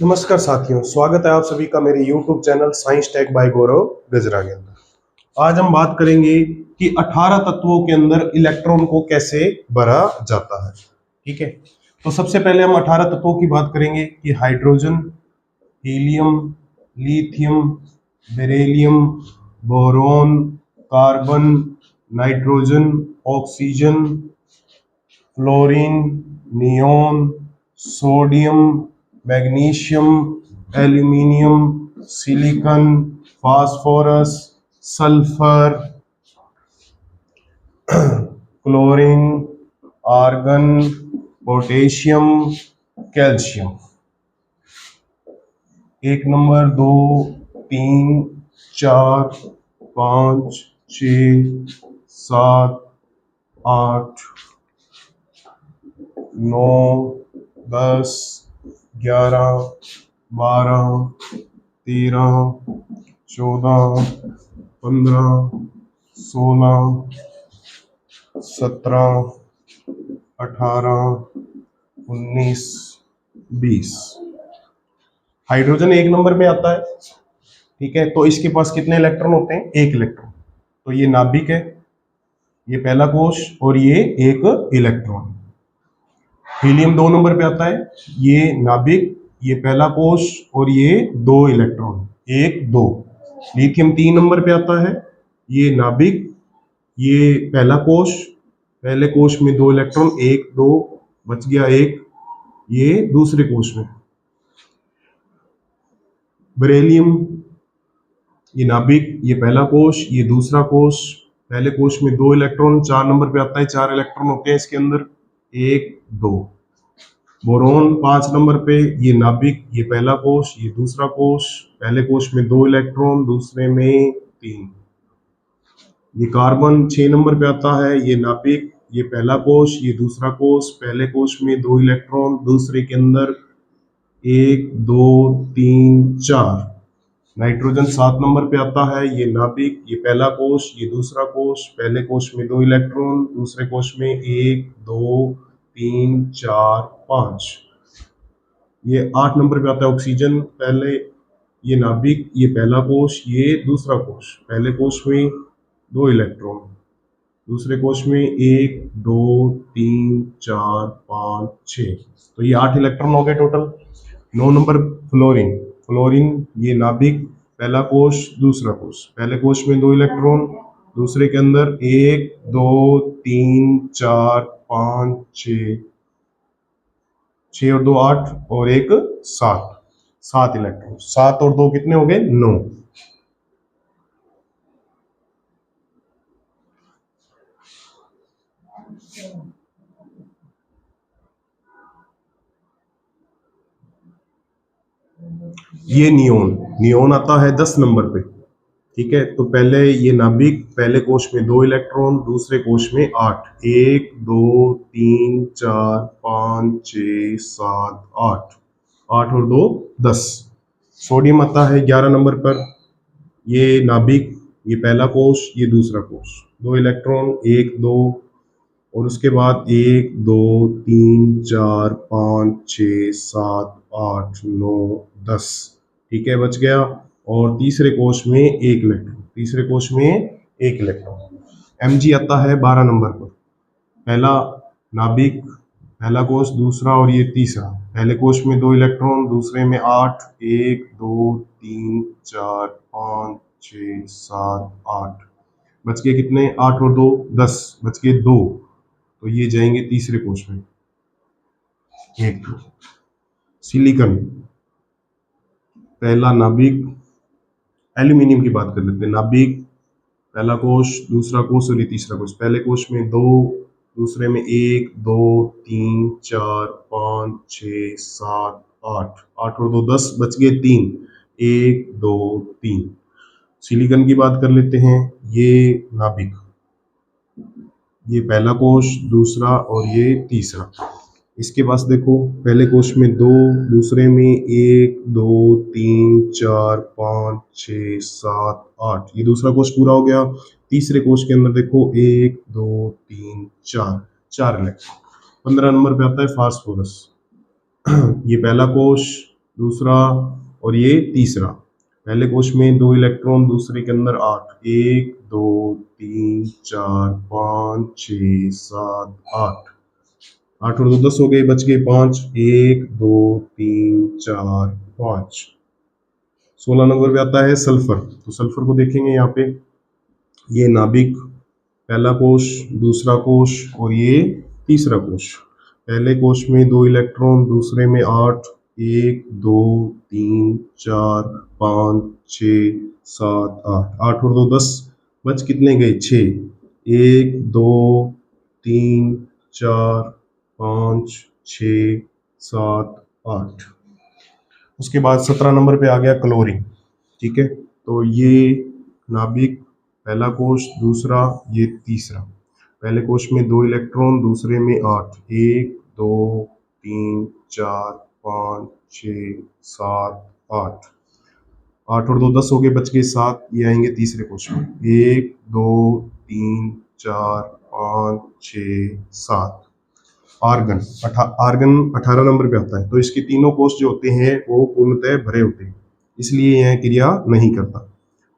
नमस्कार साथियों, स्वागत है आप सभी का मेरे YouTube channel science tech by Gaurav Gajra के अंदर। आज हम बात करेंगे कि 18 तत्वों के अंदर इलेक्ट्रॉन को कैसे भरा जाता है। ठीक है, तो सबसे पहले हम 18 तत्वों की बात करेंगे कि hydrogen, helium, lithium, beryllium, boron, carbon, nitrogen, oxygen, fluorine, neon, sodium, magnesium, aluminium, silicon, phosphorus, sulphur, chlorine, argon, potassium, calcium. 1 number, 2, 3, 4, 5, 6, 7, 8, 9, 10, 11, 12, 13, 14, 15, 16, 17, 18, 19, 20। Hydrogen 1 number में आता है। ठीक है, तो इसके पास कितने इलेक्ट्रॉन होते हैं? 1 इलेक्ट्रॉन। तो ये नाभिक है, ये पहला कोश और ये एक इलेक्ट्रॉन। हीलियम 2 नंबर पे आता है, ये नाभिक, ये पहला कोश और ये 2 इलेक्ट्रॉन, 1, 2। लिथियम 3 नंबर पे आता है, ये नाभिक, ये पहला कोश, पहले कोश में 2 इलेक्ट्रॉन, 1, 2, बच गया 1, ये दूसरे कोश में। बेरिलियम, ये नाभिक, ये पहला कोश, ये दूसरा कोश, पहले कोश में 2 इलेक्ट्रॉन, 4 नंबर पे आता है, 4 इलेक्ट्रॉन होते हैं इसके अंदर, 1, 2। बोरॉन 5 नंबर पे, ये नाभिक, ये पहला कोश, ये दूसरा कोश, पहले कोश में 2 इलेक्ट्रॉन, दूसरे में 3। ये कार्बन 6 नंबर पे आता है, ये नाभिक, ये पहला कोश, ये दूसरा कोश, पहले कोश में 2 इलेक्ट्रॉन, दूसरे के अंदर 1, 2, 3, 4। नाइट्रोजन 7 नंबर पे आता है, ये नाभिक, ये पहला कोश, ये दूसरा कोश, पहले कोश में 2 इलेक्ट्रॉन, दूसरे कोश में 1, 2, 3, 4, 5। ये 8 नंबर पे आता है ऑक्सीजन, पहले ये नाभिक, ये पहला कोश, ये दूसरा कोश, पहले कोश में 2 इलेक्ट्रॉन, दूसरे कोश में 1, 2, 3, 4, 5, 6। तो ये 8 इलेक्ट्रॉन हो गए टोटल। 9 नंबर फ्लोरीन, फ्लोरीन ये नाभिक, पहला कोश, दूसरा कोश, पहले कोश में 2 इलेक्ट्रॉन, दूसरे के अंदर 1, 2, 3, 4, 5, 6, 6 और 2 8 और 1 7, 7 इलेक्ट्रॉन। 7 और 2 कितने हो गए? 9। ये नियोन, नियोन आता है 10 नंबर पे। ठीक है, तो पहले ये नाभिक, पहले कोश में 2 इलेक्ट्रॉन, दूसरे कोश में 8, 1, 2, 3, 4, 5, 6, 7, 8, 8 और 2 10। सोडियम आता है 11 नंबर पर, ये नाभिक, ये पहला कोश, ये दूसरा कोश, 2 इलेक्ट्रॉन, 1, 2 और उसके बाद 1, 2, 3, 4, 5, 6, 7, 8, 9, 10। ठीक है, बच गया। और तीसरे कोश में 1 इलेक्ट्रॉन, तीसरे कोश में 1 इलेक्ट्रॉन। Mg आता है 12 नंबर पर, पहला नाभिक, पहला कोश, दूसरा और ये तीसरा, पहले कोश में 2 इलेक्ट्रॉन, दूसरे में 8, 1, 2, 3, 4, 5, 6, 7, 8। बच गए कितने? 8 और 2 10, बच गए 2। तो ये जाएंगे तीसरे कोश में, 1, 2। सिलिकॉन, पहला नाभिक, एल्यूमिनियम की बात कर लेते हैं। नाभिक, पहला कोश, दूसरा कोश और ये तीसरा कोश, पहले कोश में 2, दूसरे में 1, 2, 3, 4, 5, 6, 7, 8, 8 और 2 10, बच गए 3, 1, 2, 3। सिलिकॉन की बात कर लेते हैं। ये नाभिक, ये पहला कोश, दूसरा और ये तीसरा। इसके पास देखो, पहले कोश में 2, दूसरे में 1, 2, 3, 4, 5, 6, 7, 8। ये दूसरा कोश पूरा हो गया। तीसरे कोश के अंदर देखो 1, 2, 3, 4, 4 इलेक्ट्रॉन। 15 नंबर पे आता है फास्फोरस, ये पहला कोश, दूसरा और ये तीसरा। पहले कोश में 2 इलेक्ट्रॉन, दूसरे के अंदर 8, 1 2 3 4 5 6 7 8, 8 और 2 10 हो गए, बच गए 5, 1 2 3 4 5। 16 नंबर पे आता है सल्फर। तो सल्फर को देखेंगे यहाँ पे, ये नाभिक, पहला कोश, दूसरा कोश और ये तीसरा कोश। पहले कोश में 2 इलेक्ट्रॉन, दूसरे में 8, 1 2 3 4 5 6 7 8, 8 और 2 10, बच कितने गए 6, 1 2 3 4 5 6 7 8। उसके बाद 17 नंबर पे आ गया क्लोरीन। ठीक है, तो ये नाभिक, पहला कोश, दूसरा, ये तीसरा। पहले कोश में 2 इलेक्ट्रॉन, दूसरे में 8, 1 2 3 4 5 6 7 8, 8 और 2 10 हो गए, बच गए 7। ये आएंगे तीसरे कोश में, 1 2 3 4 5 6 7। आर्गन, आर्गन 18 नंबर पे आता है। तो इसके तीनों कोश जो होते हैं वो पूर्णतः भरे होते हैं, इसलिए यह क्रिया नहीं करता।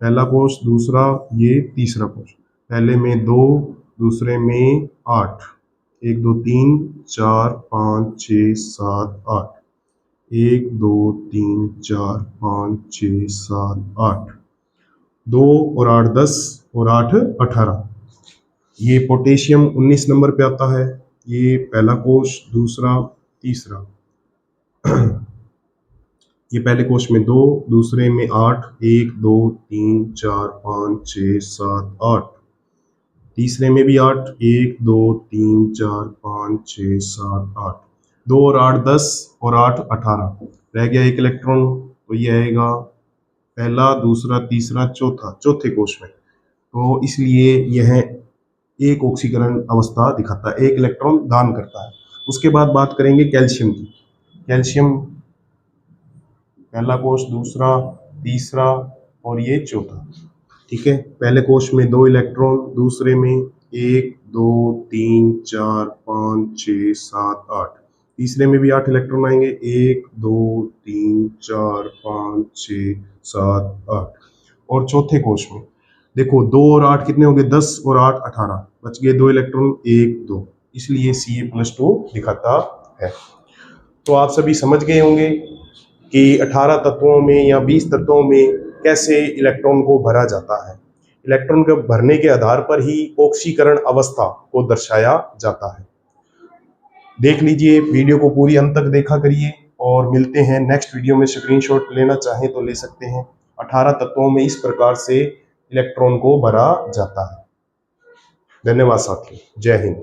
पहला कोश, दूसरा, ये तीसरा कोश। पहले में 2, दूसरे में 8, 1 2 3 4 5 6 7 8, 1 2 3 4 5 6 7 8, 2 और 8 10 और 8 18। ये पोटेशियम 19 नंबर पे आता है। ये पहला कोश, दूसरा, तीसरा। ये पहले कोश में 2, दूसरे में 8, 1 2 3 4 5 6 7 8। तीसरे में भी 8, 1 2 3 4 5 6 7 8। 2 और 8 10 और 8 18, रह गया एक इलेक्ट्रॉन। तो ये आएगा पहला, दूसरा, तीसरा, चौथा, चौथे कोश में। तो इसलिए यह एक ऑक्सीकरण अवस्था दिखाता है, एक इलेक्ट्रॉन दान करता है। उसके बाद बात करेंगे कैल्शियम की। कैल्शियम, पहला कोश, दूसरा, तीसरा और ये चौथा। ठीक है, पहले कोश में 2 इलेक्ट्रॉन, दूसरे में 1 2 3 4 5 6 7 8। तीसरे में भी 8 इलेक्ट्रॉन आएंगे, 1 2 3 4 5 6 7 8। और चौथे कोश में देखो 2 और 8 कितने हो गए, 10 और 8 18, बच गए 2 इलेक्ट्रॉन, 1 2, इसलिए Ca+2 दिखाता है। तो आप सभी समझ गए होंगे कि 18 तत्वों में या 20 तत्वों में कैसे इलेक्ट्रॉन को भरा जाता है। इलेक्ट्रॉन के भरने के आधार पर ही ऑक्सीकरण अवस्था को दर्शाया जाता है। देख लीजिए, वीडियो को पूरी अंत तक देखा करिए और मिलते हैं नेक्स्ट वीडियो में। स्क्रीनशॉट लेना चाहें तो ले सकते हैं। 18 तत्वों में इस प्रकार से इलेक्ट्रॉन को भरा जाता है। धन्यवाद साथियों, जय हिंद।